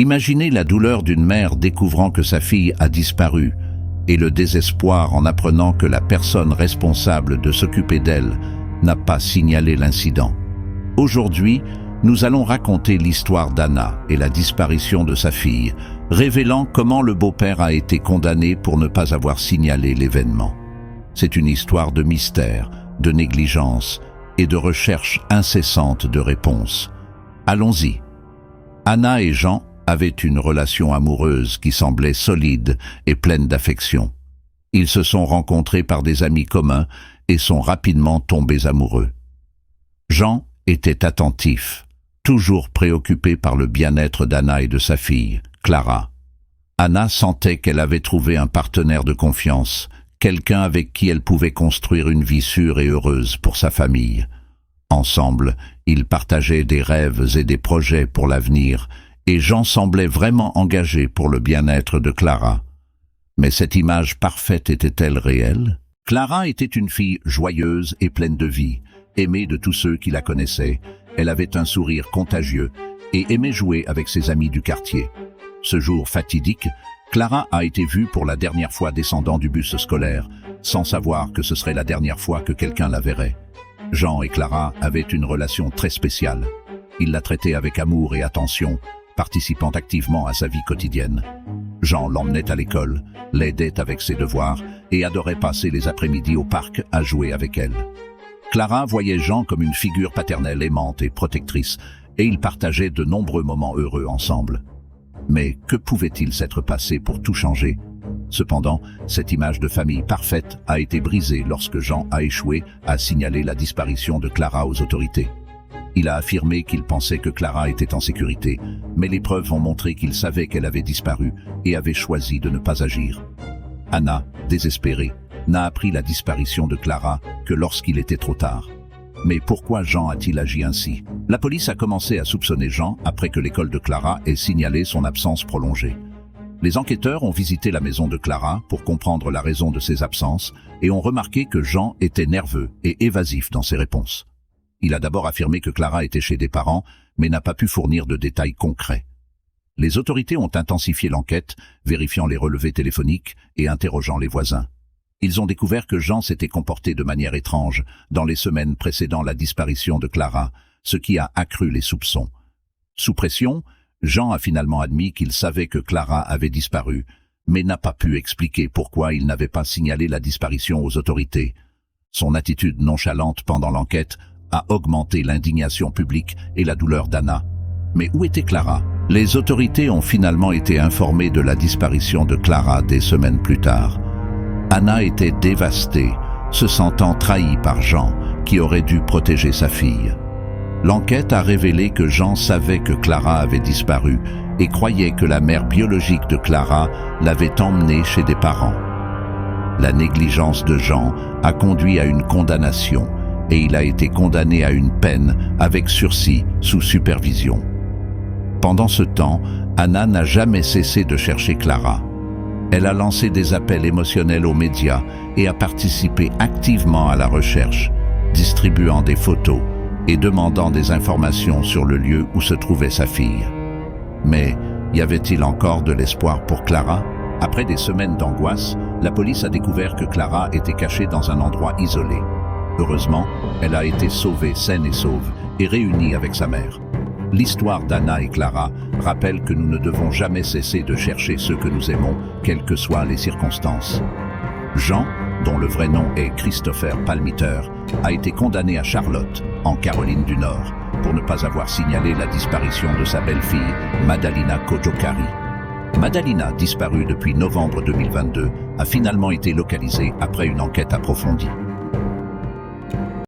Imaginez la douleur d'une mère découvrant que sa fille a disparu et le désespoir en apprenant que la personne responsable de s'occuper d'elle n'a pas signalé l'incident. Aujourd'hui, nous allons raconter l'histoire d'Anna et la disparition de sa fille, révélant comment le beau-père a été condamné pour ne pas avoir signalé l'événement. C'est une histoire de mystère, de négligence et de recherche incessante de réponses. Allons-y. Anna et Jean avaient une relation amoureuse qui semblait solide et pleine d'affection. Ils se sont rencontrés par des amis communs et sont rapidement tombés amoureux. Jean était attentif, toujours préoccupé par le bien-être d'Anna et de sa fille, Clara. Anna sentait qu'elle avait trouvé un partenaire de confiance, quelqu'un avec qui elle pouvait construire une vie sûre et heureuse pour sa famille. Ensemble, ils partageaient des rêves et des projets pour l'avenir, et Jean semblait vraiment engagé pour le bien-être de Clara. Mais cette image parfaite était-elle réelle? Clara était une fille joyeuse et pleine de vie, aimée de tous ceux qui la connaissaient. Elle avait un sourire contagieux et aimait jouer avec ses amis du quartier. Ce jour fatidique, Clara a été vue pour la dernière fois descendant du bus scolaire, sans savoir que ce serait la dernière fois que quelqu'un la verrait. Jean et Clara avaient une relation très spéciale. Ils la traitaient avec amour et attention, participant activement à sa vie quotidienne. Jean l'emmenait à l'école, l'aidait avec ses devoirs et adorait passer les après-midi au parc à jouer avec elle. Clara voyait Jean comme une figure paternelle aimante et protectrice, et ils partageaient de nombreux moments heureux ensemble. Mais que pouvait-il s'être passé pour tout changer? Cependant, cette image de famille parfaite a été brisée lorsque Jean a échoué à signaler la disparition de Clara aux autorités. Il a affirmé qu'il pensait que Clara était en sécurité, mais les preuves ont montré qu'il savait qu'elle avait disparu et avait choisi de ne pas agir. Anna, désespérée, n'a appris la disparition de Clara que lorsqu'il était trop tard. Mais pourquoi Jean a-t-il agi ainsi? La police a commencé à soupçonner Jean après que l'école de Clara ait signalé son absence prolongée. Les enquêteurs ont visité la maison de Clara pour comprendre la raison de ses absences et ont remarqué que Jean était nerveux et évasif dans ses réponses. Il a d'abord affirmé que Clara était chez des parents, mais n'a pas pu fournir de détails concrets. Les autorités ont intensifié l'enquête, vérifiant les relevés téléphoniques et interrogeant les voisins. Ils ont découvert que Jean s'était comporté de manière étrange dans les semaines précédant la disparition de Clara, ce qui a accru les soupçons. Sous pression, Jean a finalement admis qu'il savait que Clara avait disparu, mais n'a pas pu expliquer pourquoi il n'avait pas signalé la disparition aux autorités. Son attitude nonchalante pendant l'enquête a augmenté l'indignation publique et la douleur d'Anna. Mais où était Clara? Les autorités ont finalement été informées de la disparition de Clara des semaines plus tard. Anna était dévastée, se sentant trahie par Jean, qui aurait dû protéger sa fille. L'enquête a révélé que Jean savait que Clara avait disparu et croyait que la mère biologique de Clara l'avait emmenée chez des parents. La négligence de Jean a conduit à une condamnation et il a été condamné à une peine avec sursis sous supervision. Pendant ce temps, Anna n'a jamais cessé de chercher Clara. Elle a lancé des appels émotionnels aux médias et a participé activement à la recherche, distribuant des photos et demandant des informations sur le lieu où se trouvait sa fille. Mais y avait-il encore de l'espoir pour Clara? Après des semaines d'angoisse, la police a découvert que Clara était cachée dans un endroit isolé. Heureusement, elle a été sauvée saine et sauve et réunie avec sa mère. L'histoire d'Anna et Clara rappelle que nous ne devons jamais cesser de chercher ceux que nous aimons, quelles que soient les circonstances. Jean, dont le vrai nom est Christopher Palmiter, a été condamné à Charlotte, en Caroline du Nord, pour ne pas avoir signalé la disparition de sa belle-fille, Madalina Kojokari. Madalina, disparue depuis novembre 2022, a finalement été localisée après une enquête approfondie.